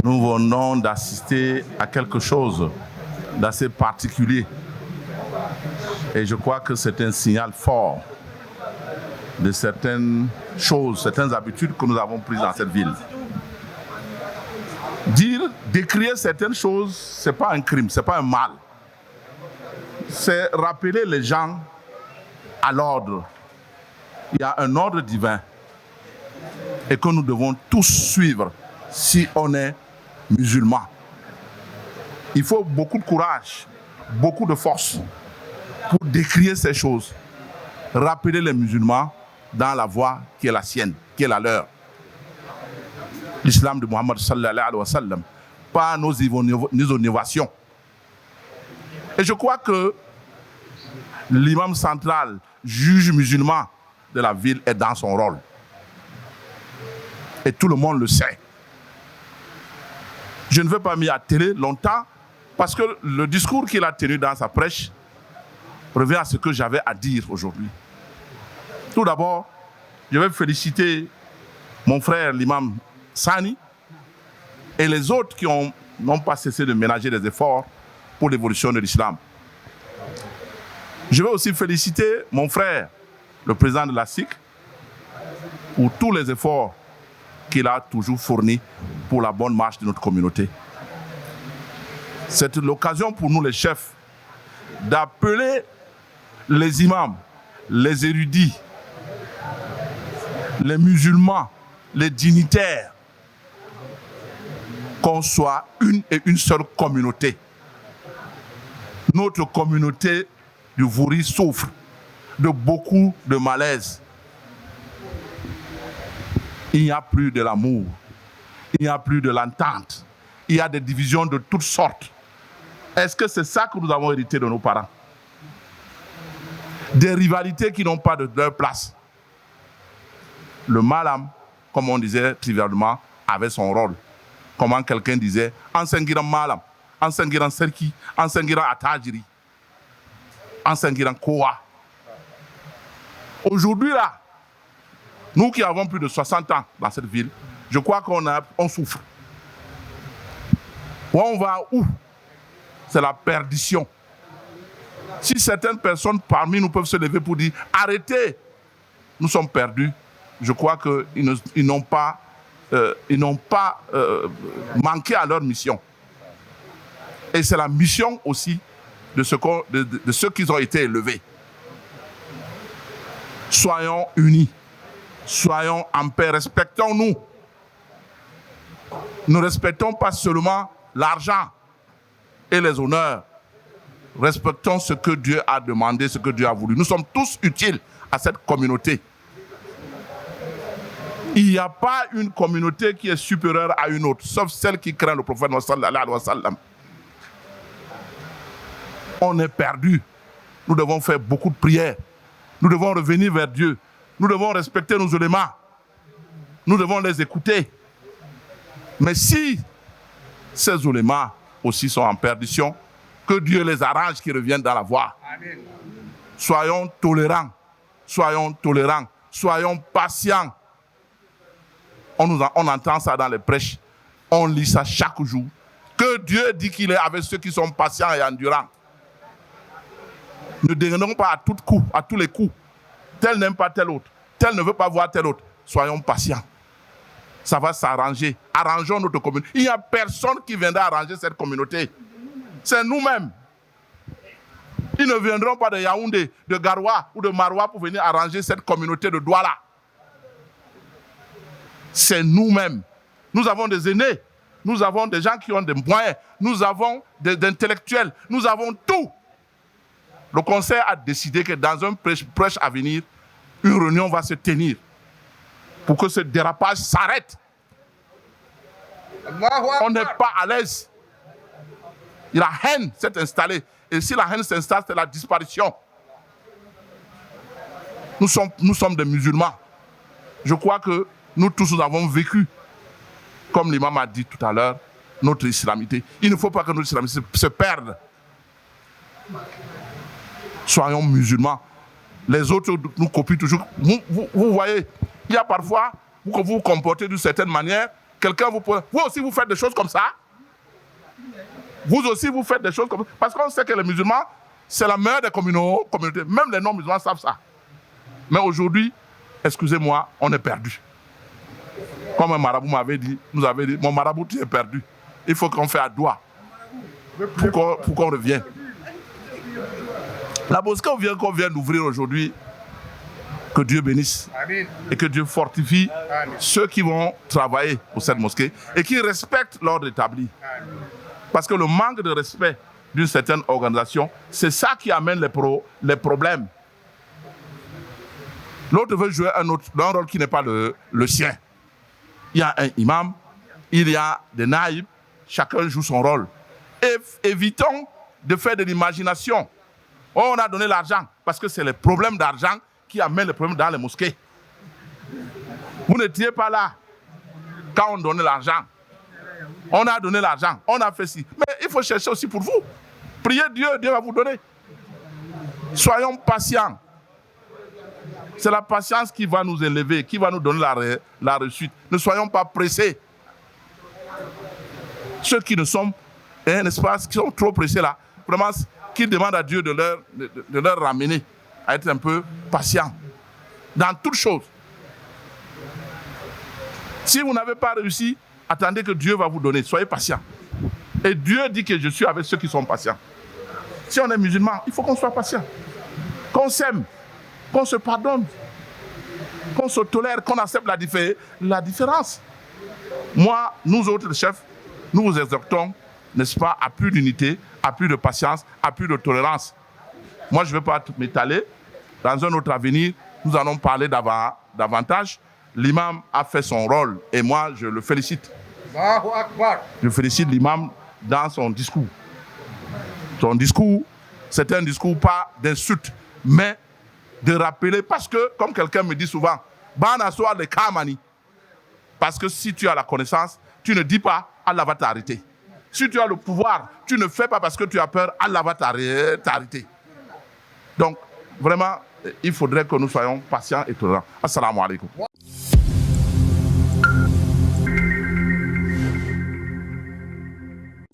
Nous venons d'assister à quelque chose d'assez particulier. Et je crois que c'est un signal fort de certaines choses, certaines habitudes que nous avons prises dans cette ville. Décrire certaines choses, ce n'est pas un crime, ce n'est pas un mal. C'est rappeler les gens à l'ordre. Il y a un ordre divin et que nous devons tous suivre si on est musulman. Il faut beaucoup de courage, beaucoup de force pour décrire ces choses. Rappeler les musulmans dans la voie qui est la sienne, qui est la leur. L'islam de Mohammed sallallahu alayhi wa sallam, pas nos innovations. Et je crois que l'imam central, juge musulman de la ville, est dans son rôle. Et tout le monde le sait. Je ne vais pas m'y atteler longtemps parce que le discours qu'il a tenu dans sa prêche revient à ce que j'avais à dire aujourd'hui. Tout d'abord, je vais féliciter mon frère l'imam Sani et les autres qui n'ont pas cessé de ménager des efforts pour l'évolution de l'islam. Je vais aussi féliciter mon frère, le président de la SIC, pour tous les efforts qu'il a toujours fournis pour la bonne marche de notre communauté. C'est l'occasion pour nous, les chefs, d'appeler les imams, les érudits, les musulmans, les dignitaires, qu'on soit une et une seule communauté. Notre communauté du Vouri souffre de beaucoup de malaise. Il n'y a plus de l'amour, il n'y a plus de l'entente, il y a des divisions de toutes sortes. Est-ce que c'est ça que nous avons hérité de nos parents? Des rivalités qui n'ont pas de leur place. Le malam, comme on disait trivialement, avait son rôle. Comment quelqu'un disait, Ansengiran malam, Ansengiran serki, Ansengiran atajiri, Ansengiran koa. Aujourd'hui là, nous qui avons plus de 60 ans dans cette ville, je crois qu'on souffre. On va où? C'est la perdition. Si certaines personnes parmi nous peuvent se lever pour dire « Arrêtez, nous sommes perdus », je crois qu'ils n'ont pas, manqué à leur mission. Et c'est la mission aussi de ceux qui ont été élevés. Soyons unis, soyons en paix, respectons-nous. Ne respectons pas seulement l'argent et les honneurs. Respectons ce que Dieu a demandé, ce que Dieu a voulu. Nous sommes tous utiles à cette communauté. Il n'y a pas une communauté qui est supérieure à une autre, sauf celle qui craint le prophète sallallahu alayhi wa sallam. On est perdu. Nous devons faire beaucoup de prières. Nous devons revenir vers Dieu. Nous devons respecter nos ulémas. Nous devons les écouter. Mais si ces ulémas aussi sont en perdition, que Dieu les arrange, qu'ils reviennent dans la voie. Amen. Soyons tolérants. Soyons tolérants. Soyons patients. On entend ça dans les prêches. On lit ça chaque jour. Que Dieu dit qu'il est avec ceux qui sont patients et endurants. Ne dégainons pas à tous les coups. Tel n'aime pas tel autre. Tel ne veut pas voir tel autre. Soyons patients. Ça va s'arranger. Arrangeons notre communauté. Il n'y a personne qui viendra arranger cette communauté. C'est nous-mêmes. Ils ne viendront pas de Yaoundé, de Garoua ou de Maroua pour venir arranger cette communauté de Douala. C'est nous-mêmes. Nous avons des aînés. Nous avons des gens qui ont des moyens. Nous avons des intellectuels. Nous avons tout. Le conseil a décidé que dans un prêche à venir, une réunion va se tenir pour que ce dérapage s'arrête. On n'est pas à l'aise. La haine s'est installée. Et si la haine s'installe, c'est la disparition. Nous sommes des musulmans. Je crois que nous tous nous avons vécu, comme l'imam a dit tout à l'heure, notre islamité. Il ne faut pas que notre islamité se perde. Soyons musulmans. Les autres nous copient toujours. Vous voyez, il y a parfois, vous vous comportez d'une certaine manière, quelqu'un vous pose... Vous aussi, vous faites des choses comme ça? Vous aussi, vous faites des choses comme ça? Parce qu'on sait que les musulmans, c'est la meilleure des communautés. Même les non-musulmans savent ça. Mais aujourd'hui, excusez-moi, on est perdu. Comme un marabout nous avait dit, mon marabout, tu es perdu. Il faut qu'on fasse à doigt pour qu'on revienne. La mosquée qu'on vient d'ouvrir aujourd'hui, que Dieu bénisse. Amen. Et que Dieu fortifie ceux qui vont travailler pour cette mosquée et qui respectent l'ordre établi. Amen. Parce que le manque de respect d'une certaine organisation, c'est ça qui amène les problèmes. L'autre veut jouer un rôle qui n'est pas le sien. Il y a un imam, il y a des naïbs, chacun joue son rôle. Et évitons de faire de l'imagination. Oh, on a donné l'argent, parce que c'est les problèmes d'argent qui amènent les problèmes dans les mosquées. Vous n'étiez pas là quand on donnait l'argent. On a donné l'argent, on a fait ci. Mais il faut chercher aussi pour vous. Priez Dieu, Dieu va vous donner. Soyons patients. C'est la patience qui va nous élever, qui va nous donner la réussite. Ne soyons pas pressés. Ceux qui ne sont, n'est-ce pas, qui sont trop pressés là, vraiment, qui demandent à Dieu de leur ramener à être un peu patients dans toutes choses. Si vous n'avez pas réussi, attendez que Dieu va vous donner. Soyez patients. Et Dieu dit que je suis avec ceux qui sont patients. Si on est musulman, il faut qu'on soit patient. Qu'on s'aime, qu'on se pardonne, qu'on se tolère, qu'on accepte la différence. Moi, nous autres chefs, nous vous exhortons, n'est-ce pas, à plus d'unité, à plus de patience, à plus de tolérance. Moi, je ne vais pas m'étaler. Dans un autre avenir, nous allons parler davantage. L'imam a fait son rôle et moi, je le félicite. Je félicite l'imam dans son discours. Son discours, c'est un discours pas d'insulte, mais de rappeler, parce que, comme quelqu'un me dit souvent, parce que si tu as la connaissance, tu ne dis pas, Allah va t'arrêter. Si tu as le pouvoir, tu ne fais pas parce que tu as peur, Allah va t'arrêter. Donc, vraiment, il faudrait que nous soyons patients et tolérants. Assalamu alaikum.